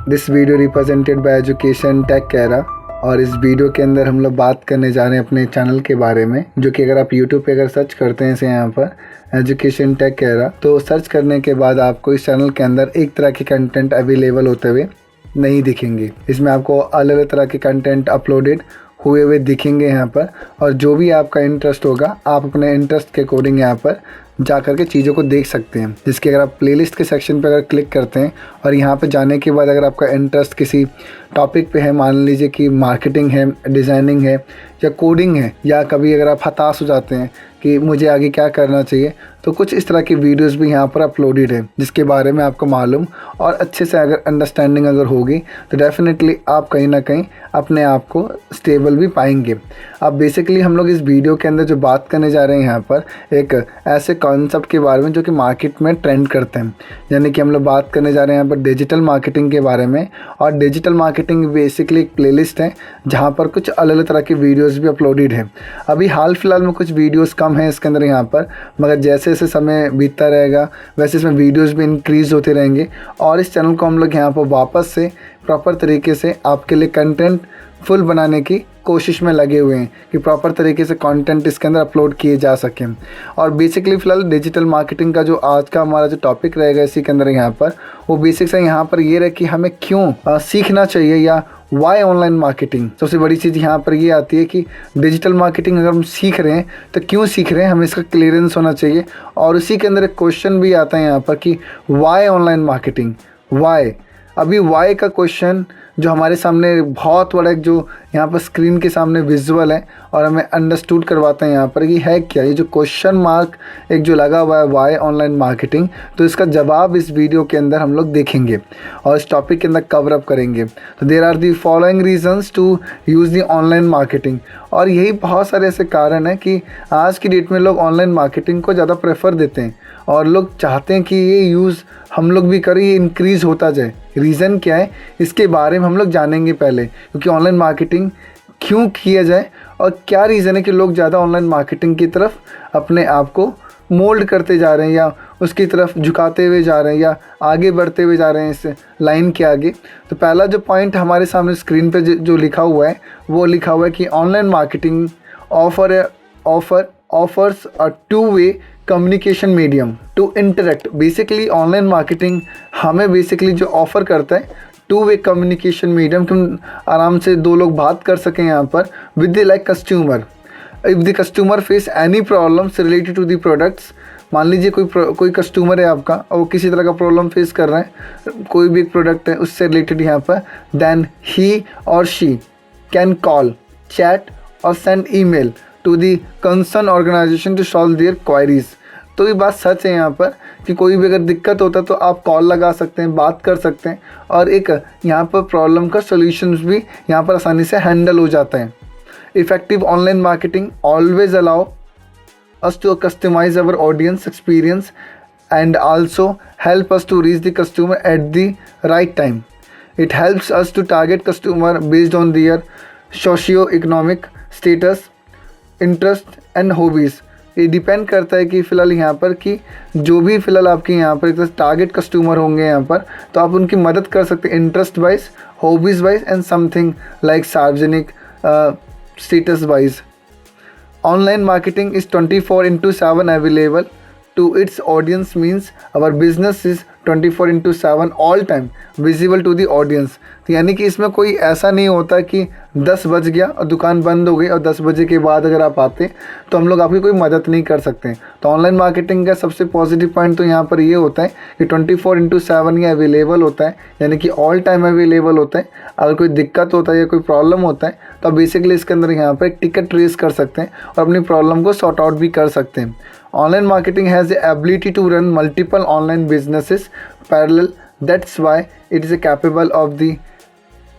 This video represented by education tech कैरा। और इस वीडियो के अंदर हम लोग बात करने जा रहे हैं अपने चैनल के बारे में, जो कि अगर आप यूट्यूब पे अगर सर्च करते हैं इसे यहाँ पर एजुकेशन टेक कैरा, तो सर्च करने के बाद आपको इस चैनल के अंदर एक तरह के कंटेंट अवेलेबल होते हुए नहीं दिखेंगे। इसमें आपको अलग अलग तरह के कंटेंट अपलोडेड हुए हुए दिखेंगे यहाँ पर, और जो भी आपका इंटरेस्ट होगा आप अपने इंटरेस्ट के अकॉर्डिंग यहाँ पर जा कर के चीज़ों को देख सकते हैं। जिसके अगर आप प्लेलिस्ट के सेक्शन पे अगर क्लिक करते हैं और यहाँ पे जाने के बाद अगर आपका इंटरेस्ट किसी टॉपिक पे है, मान लीजिए कि मार्केटिंग है, डिज़ाइनिंग है या कोडिंग है, या कभी अगर आप हताश हो जाते हैं कि मुझे आगे क्या करना चाहिए, तो कुछ इस तरह की वीडियोस भी यहाँ पर अपलोडेड है जिसके बारे में आपको मालूम और अच्छे से अगर अंडरस्टैंडिंग अगर होगी तो डेफिनेटली आप कहीं ना कहीं अपने आप को स्टेबल भी पाएंगे। अब बेसिकली हम लोग इस वीडियो के अंदर जो बात करने जा रहे हैं यहाँ पर एक ऐसे कॉन्सेप्ट के बारे में जो कि मार्केट में ट्रेंड करते हैं, यानी कि हम लोग बात करने जा रहे हैं यहाँ पर डिजिटल मार्केटिंग के बारे में। और डिजिटल मार्केटिंग बेसिकली एक प्लेलिस्ट है जहाँ पर कुछ अलग अलग तरह की वीडियोस भी अपलोडेड है। अभी हाल फिलहाल में कुछ वीडियोस कम है इसके अंदर यहाँ पर, मगर जैसे जैसे समय बीतता रहेगा वैसे इसमें वीडियोस भी इंक्रीज़ होते रहेंगे। और इस चैनल को हम लोग यहाँ पर वापस से प्रॉपर तरीके से आपके लिए कंटेंट फुल बनाने की कोशिश में लगे हुए हैं कि प्रॉपर तरीके से कंटेंट इसके अंदर अपलोड किए जा सकें। और बेसिकली फ़िलहाल डिजिटल मार्केटिंग का जो आज का हमारा जो टॉपिक रहेगा इसी के अंदर यहाँ पर, वो बेसिक से यहाँ पर ये रहे कि हमें क्यों सीखना चाहिए या वाई ऑनलाइन मार्केटिंग। सबसे बड़ी चीज़ यहाँ पर ये आती है कि डिजिटल मार्केटिंग अगर हम सीख रहे हैं तो क्यों सीख रहे हैं, हमें इसका क्लियरेंस होना चाहिए। और उसी के अंदर एक क्वेश्चन भी आता है यहाँ पर कि वाई ऑनलाइन मार्केटिंग, वाई। अभी वाई का क्वेश्चन जो हमारे सामने बहुत बड़ा एक जो यहाँ पर स्क्रीन के सामने विजुअल है और हमें अंडरस्टूड करवाते हैं यहाँ पर कि है क्या, ये जो क्वेश्चन मार्क एक जो लगा हुआ है वाई ऑनलाइन मार्केटिंग, तो इसका जवाब इस वीडियो के अंदर हम लोग देखेंगे और इस टॉपिक के अंदर कवर अप करेंगे। तो there are the following reasons to use the online marketing. और यही बहुत सारे ऐसे कारण हैं कि आज की डेट में लोग ऑनलाइन मार्केटिंग को ज़्यादा प्रेफर देते हैं और लोग चाहते हैं कि ये यूज़ हम लोग भी करें, ये इंक्रीज़ होता जाए। रीज़न क्या है इसके बारे में हम लोग जानेंगे पहले, क्योंकि ऑनलाइन मार्केटिंग क्यों किया जाए और क्या रीज़न है कि लोग ज़्यादा ऑनलाइन मार्केटिंग की तरफ अपने आप को मोल्ड करते जा रहे हैं या उसकी तरफ झुकाते हुए जा रहे हैं या आगे बढ़ते हुए जा रहे हैं इस लाइन के आगे। तो पहला जो पॉइंट हमारे सामने स्क्रीन पे जो लिखा हुआ है वो लिखा हुआ है कि online marketing offers a two way communication medium to interact. Basically online marketing हमें बेसिकली जो ऑफ़र करता है टू वे कम्युनिकेशन मीडियम, कि हम आराम से दो लोग बात कर सकें यहाँ पर with the like customer. If the customer face any problems related to the products, मान लीजिए कोई कस्टमर है आपका और वो किसी तरह का प्रॉब्लम फेस कर रहा है, कोई भी एक प्रोडक्ट है उससे रिलेटेड यहाँ पर, then he or she can call, chat or send email to the concern organisation to solve their queries. तो ये बात सच है यहाँ पर कि कोई भी अगर दिक्कत होता है तो आप कॉल लगा सकते हैं, बात कर सकते हैं और एक यहाँ पर प्रॉब्लम का सॉल्यूशंस भी यहाँ पर आसानी से हैंडल हो जाता है। Effective online marketing always allow us to customise our audience experience and also help us to reach the customer at the right time. It helps us to target customer based on their socio economic status, interest and hobbies. ये depend करता है कि फ़िलहाल यहाँ पर कि जो भी फ़िलहाल आपके यहाँ पर एक टारगेट कस्टमर होंगे यहाँ पर, तो आप उनकी मदद कर सकते हैं interest wise, hobbies wise and something like सार्वजनिक status wise. Online marketing is 24/7 available to its audience means our business is 24/7 all time visible to the audience। तो यानी कि इसमें कोई ऐसा नहीं होता कि 10 बज गया और दुकान बंद हो गई और 10 बजे के बाद अगर आप आते तो हम लोग आपकी कोई मदद नहीं कर सकते। तो ऑनलाइन मार्केटिंग का सबसे पॉजिटिव पॉइंट तो यहाँ पर ये होता है कि 24/7 ये अवेलेबल होता है, यानी कि ऑल टाइम अवेलेबल होता है। अगर कोई दिक्कत होता है या कोई प्रॉब्लम होता है तो आप बेसिकली इसके अंदर यहाँ पर एक टिकट रेस कर सकते हैं और अपनी प्रॉब्लम को सॉर्ट आउट भी कर सकते हैं। Online marketing has the ability to run multiple online businesses parallel. That's why it is capable of the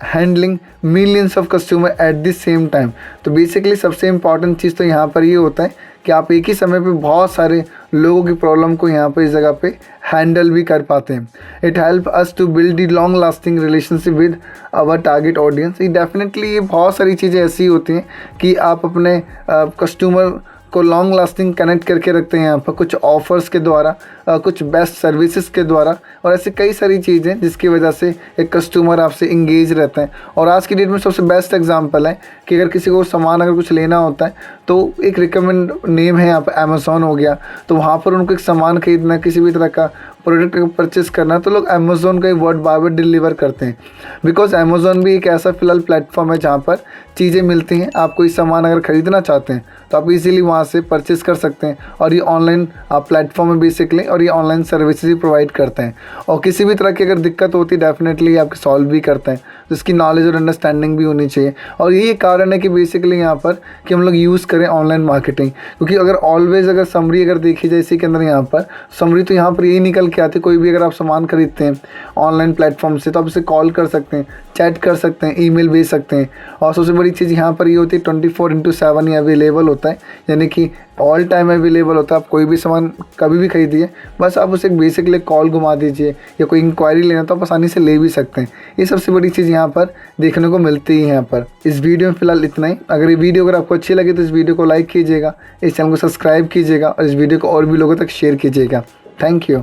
handling millions of customer at the same time। तो बेसिकली सबसे इम्पॉर्टेंट चीज़ तो यहाँ पर ये होता है कि आप एक ही समय पे बहुत सारे लोगों की प्रॉब्लम को यहाँ पर इस जगह पे हैंडल भी कर पाते हैं। It help us to build the long lasting relationship with our target audience. ये डेफिनेटली ये बहुत सारी चीज़ें ऐसी होती हैं कि आप अपने कस्टमर को लॉन्ग लास्टिंग कनेक्ट करके रखते हैं यहाँ पर कुछ ऑफ़र्स के द्वारा, कुछ बेस्ट सर्विसेज के द्वारा, और ऐसी कई सारी चीज़ें जिसकी वजह से एक कस्टमर आपसे इंगेज रहता है। और आज की डेट में सबसे बेस्ट एग्जांपल है कि अगर किसी को सामान अगर कुछ लेना होता है तो एक रिकमेंड नेम है यहाँ पर अमेज़ॉन हो गया, तो वहाँ पर उनको एक सामान खरीदना, किसी भी तरह का प्रोडक्ट परचेस करना, तो लोग अमेज़ॉन का ही वर्ड बाय वर्ड डिलीवर करते हैं। बिकॉज अमेज़ॉन भी एक ऐसा फ़िलहाल प्लेटफॉर्म है जहाँ पर चीज़ें मिलती हैं। आप कोई सामान अगर ख़रीदना चाहते हैं तो आप इजीली वहाँ से परचेस कर सकते हैं, और ये ऑनलाइन प्लेटफॉर्म है बेसिकली, और ये ऑनलाइन सर्विसेज ही प्रोवाइड करते हैं। और किसी भी तरह की अगर दिक्कत होती है डेफिनेटली आपकी सॉल्व भी करते हैं, जिसकी नॉलेज और अंडरस्टैंडिंग भी होनी चाहिए। और यही कारण है कि बेसिकली यहाँ पर कि हम लोग यूज़ करें ऑनलाइन मार्केटिंग, क्योंकि अगर ऑलवेज अगर समरी अगर देखी जाए इसी के अंदर यहाँ पर समरी, तो यहाँ पर यही निकल के आती है। कोई भी अगर आप सामान खरीदते हैं ऑनलाइन प्लेटफॉर्म से तो आप इसे कॉल कर सकते हैं, चैट कर सकते हैं, ईमेल भेज सकते हैं, और सबसे बड़ी चीज़ यहाँ पर ये होती है 24/7 ये अवेलेबल होता है, यानी कि ऑल टाइम अवेलेबल होता है। आप कोई भी सामान कभी भी खरीदिए, बस आप उसे बेसिकली कॉल घुमा दीजिए, या कोई इंक्वायरी लेना तो आप आसानी से ले भी सकते हैं। ये सबसे बड़ी चीज़ यहाँ पर देखने को मिलती है। यहाँ पर इस वीडियो में फ़िलहाल इतना ही। अगर ये वीडियो अगर आपको अच्छी लगे तो इस वीडियो को लाइक कीजिएगा, इस चैनल को सब्सक्राइब कीजिएगा, और इस वीडियो को और भी लोगों तक शेयर कीजिएगा। Thank you.